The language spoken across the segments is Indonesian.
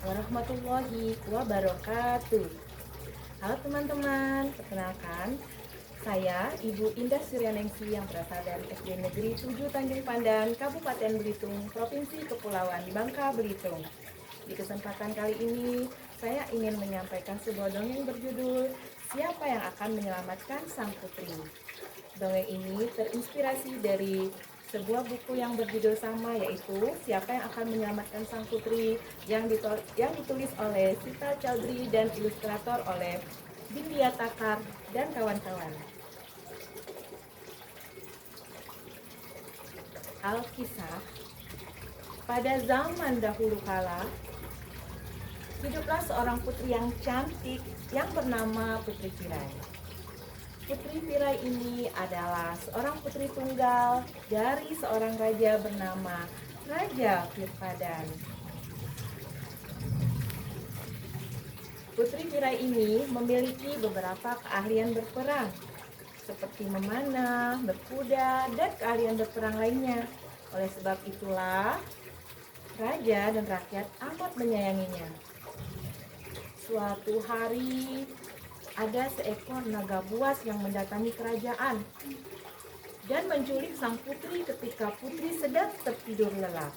warahmatullahi wabarakatuh. Halo teman-teman, perkenalkan saya Ibu Indah Suryaningsi yang berasal dari SD Negeri 7 Tanjung Pandan, Kabupaten Belitung, Provinsi Kepulauan Bangka Belitung. Di kesempatan kali ini, saya ingin menyampaikan sebuah dongeng berjudul Siapa yang akan menyelamatkan Sang Putri. Dongeng ini terinspirasi dari sebuah buku yang berjudul sama, yaitu Siapa yang akan menyelamatkan Sang Putri, yang ditulis oleh Sita Chaudhry dan ilustrator oleh Bindia Takar dan kawan-kawan. Alkisah, pada zaman dahulu kala, hiduplah seorang putri yang cantik yang bernama Putri Pirai. Putri Pirai ini adalah seorang putri tunggal dari seorang raja bernama Raja Virpadan. Putri Pirai ini memiliki beberapa keahlian berperang, seperti memanah, berkuda, dan keahlian berperang lainnya. Oleh sebab itulah, raja dan rakyat amat menyayanginya. Suatu hari, ada seekor naga buas yang mendatangi kerajaan dan menculik sang putri ketika putri sedang tertidur lelap.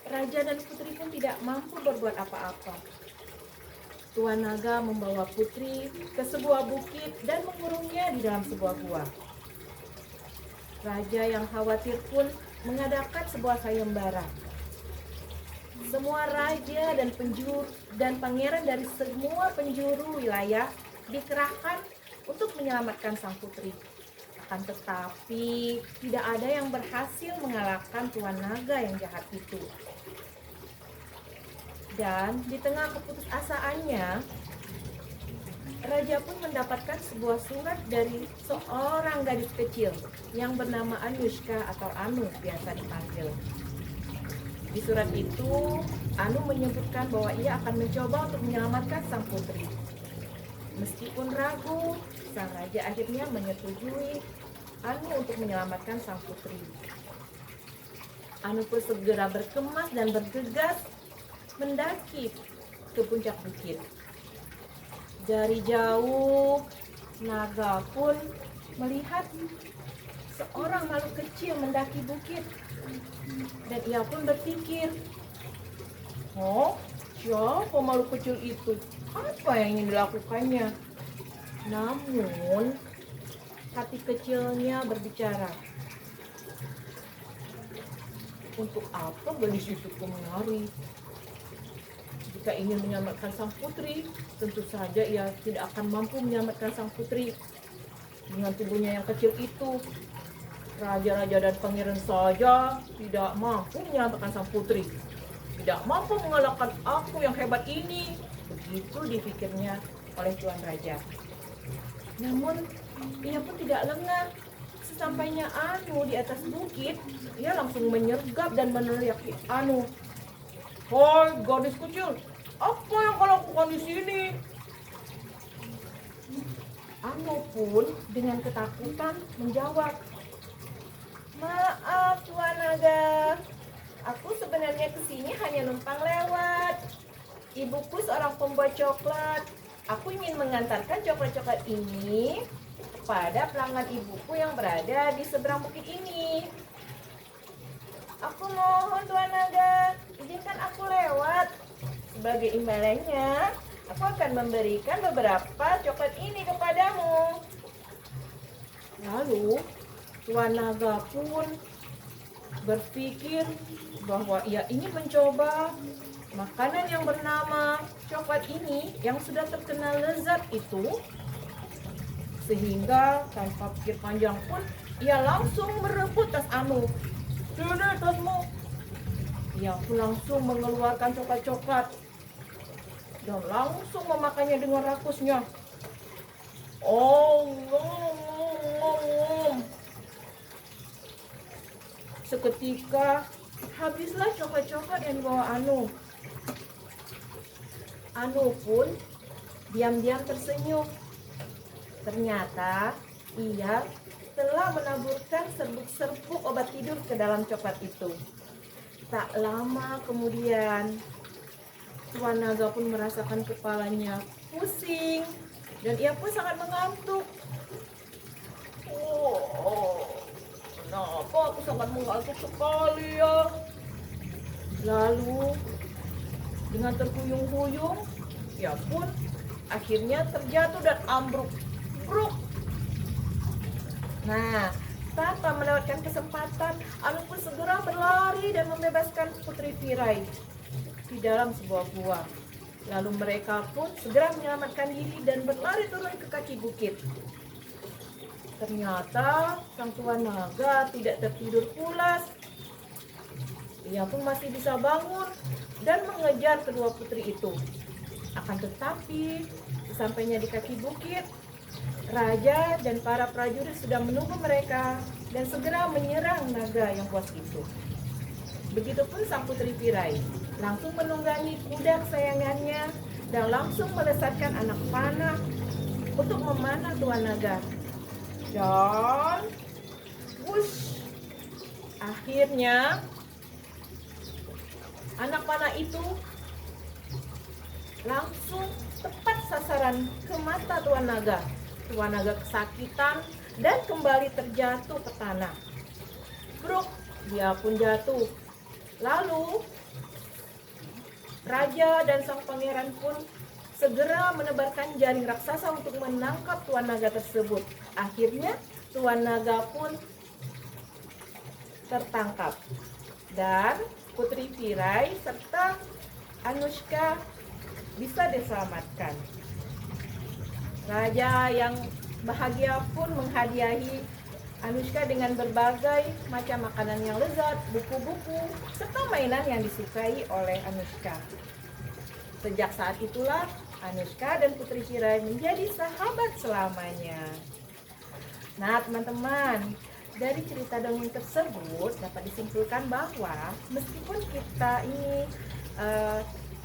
Raja dan putri pun tidak mampu berbuat apa-apa. Tuan naga membawa putri ke sebuah bukit dan mengurungnya di dalam sebuah gua. Raja yang khawatir pun mengadakan sebuah sayembara. Semua raja dan pangeran dari semua penjuru wilayah dikerahkan untuk menyelamatkan sang putri. Akan tetapi tidak ada yang berhasil mengalahkan Tuan Naga yang jahat itu. Dan di tengah keputusasaannya, raja pun mendapatkan sebuah surat dari seorang gadis kecil yang bernama Anushka atau Anu biasa dipanggil. Di surat itu, Anu menyebutkan bahwa ia akan mencoba untuk menyelamatkan sang putri. Meskipun ragu, sang raja akhirnya menyetujui Anu untuk menyelamatkan sang putri. Anu pun segera berkemas dan bergegas mendaki ke puncak bukit. Dari jauh, naga pun melihat seorang makhluk kecil mendaki bukit. Dan ia pun berpikir, "Oh, siapa makhluk kecil itu? Apa yang ingin dilakukannya?" Namun, hati kecilnya berbicara, "Untuk apa gadis itu kemari? Jika ingin menyelamatkan sang putri, tentu saja ia tidak akan mampu menyelamatkan sang putri dengan tubuhnya yang kecil itu. Raja-raja dan pangeran saja tidak mampu menyelamatkan sang putri. Tidak mampu mengalahkan aku yang hebat ini." Begitu dipikirnya oleh Tuan Raja. Namun, ia pun tidak lengah. Sesampainya Anu di atas bukit, ia langsung menyergap dan meneriaki Anu, "Hai gadis kecil, apa yang kau lakukan di sini?" Anu pun dengan ketakutan menjawab, "Maaf Tuan Naga, aku sebenarnya kesini hanya numpang lewat. Ibuku seorang pembuat coklat. Aku ingin mengantarkan coklat-coklat ini kepada pelanggan ibuku yang berada di seberang bukit ini. Aku mohon Tuan Naga, izinkan aku lewat. Sebagai imbalannya, aku akan memberikan beberapa coklat ini kepadamu." Lalu Tuan Naga pun berpikir bahwa ia ingin mencoba makanan yang bernama coklat ini yang sudah terkenal lezat itu, sehingga tanpa pikir panjang pun ia langsung merebut tas Anu. "Sini tasmu." Ia pun langsung mengeluarkan coklat-coklat dan langsung memakannya dengan rakusnya. Oh, seketika habislah coklat-coklat yang dibawa Anu. Anu pun diam-diam tersenyum. Ternyata ia telah menaburkan serbuk-serbuk obat tidur ke dalam coklat itu. Tak lama kemudian Tuan Naga pun merasakan kepalanya pusing dan ia pun sangat mengantuk. Oh, kenapa aku sangat mengantuk sekali ya? Lalu dengan terhuyung-huyung, ia pun akhirnya terjatuh dan ambruk. Bruk. Nah, tanpa melewatkan kesempatan, Anu pun segera berlari dan membebaskan Putri Pirai di dalam sebuah gua. Lalu mereka pun segera menyelamatkan diri dan berlari turun ke kaki bukit. Ternyata sang Tuan Naga tidak tertidur pulas. Ia pun masih bisa bangun dan mengejar kedua putri itu. Akan tetapi, sesampainya di kaki bukit, Raja dan para prajurit sudah menunggu mereka dan segera menyerang naga yang buas itu. Begitupun sang Putri Pirai langsung menunggangi kuda kesayangannya dan langsung melesatkan anak panah untuk memanah Tuan Naga. Dan wush, akhirnya anak panah itu langsung tepat sasaran ke mata Tuan Naga. Tuan Naga kesakitan dan kembali terjatuh ke tanah. Bruk, dia pun jatuh. Lalu Raja dan sang pangeran pun segera menebarkan jaring raksasa untuk menangkap Tuan Naga tersebut. Akhirnya Tuan Naga pun tertangkap dan Putri Pirai serta Anushka bisa diselamatkan. Raja yang bahagia pun menghadiahi Anushka dengan berbagai macam makanan yang lezat, buku-buku, serta mainan yang disukai oleh Anushka. Sejak saat itulah Anushka dan Putri Pirai menjadi sahabat selamanya. Nah teman-teman, dari cerita dongeng tersebut dapat disimpulkan bahwa meskipun kita ini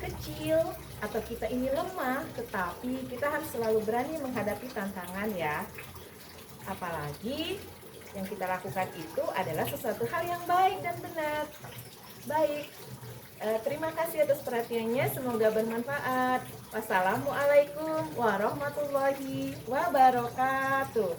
kecil atau kita ini lemah, tetapi kita harus selalu berani menghadapi tantangan ya. Apalagi yang kita lakukan itu adalah sesuatu hal yang baik dan benar. Baik, terima kasih atas perhatiannya, semoga bermanfaat. Wassalamualaikum warahmatullahi wabarakatuh.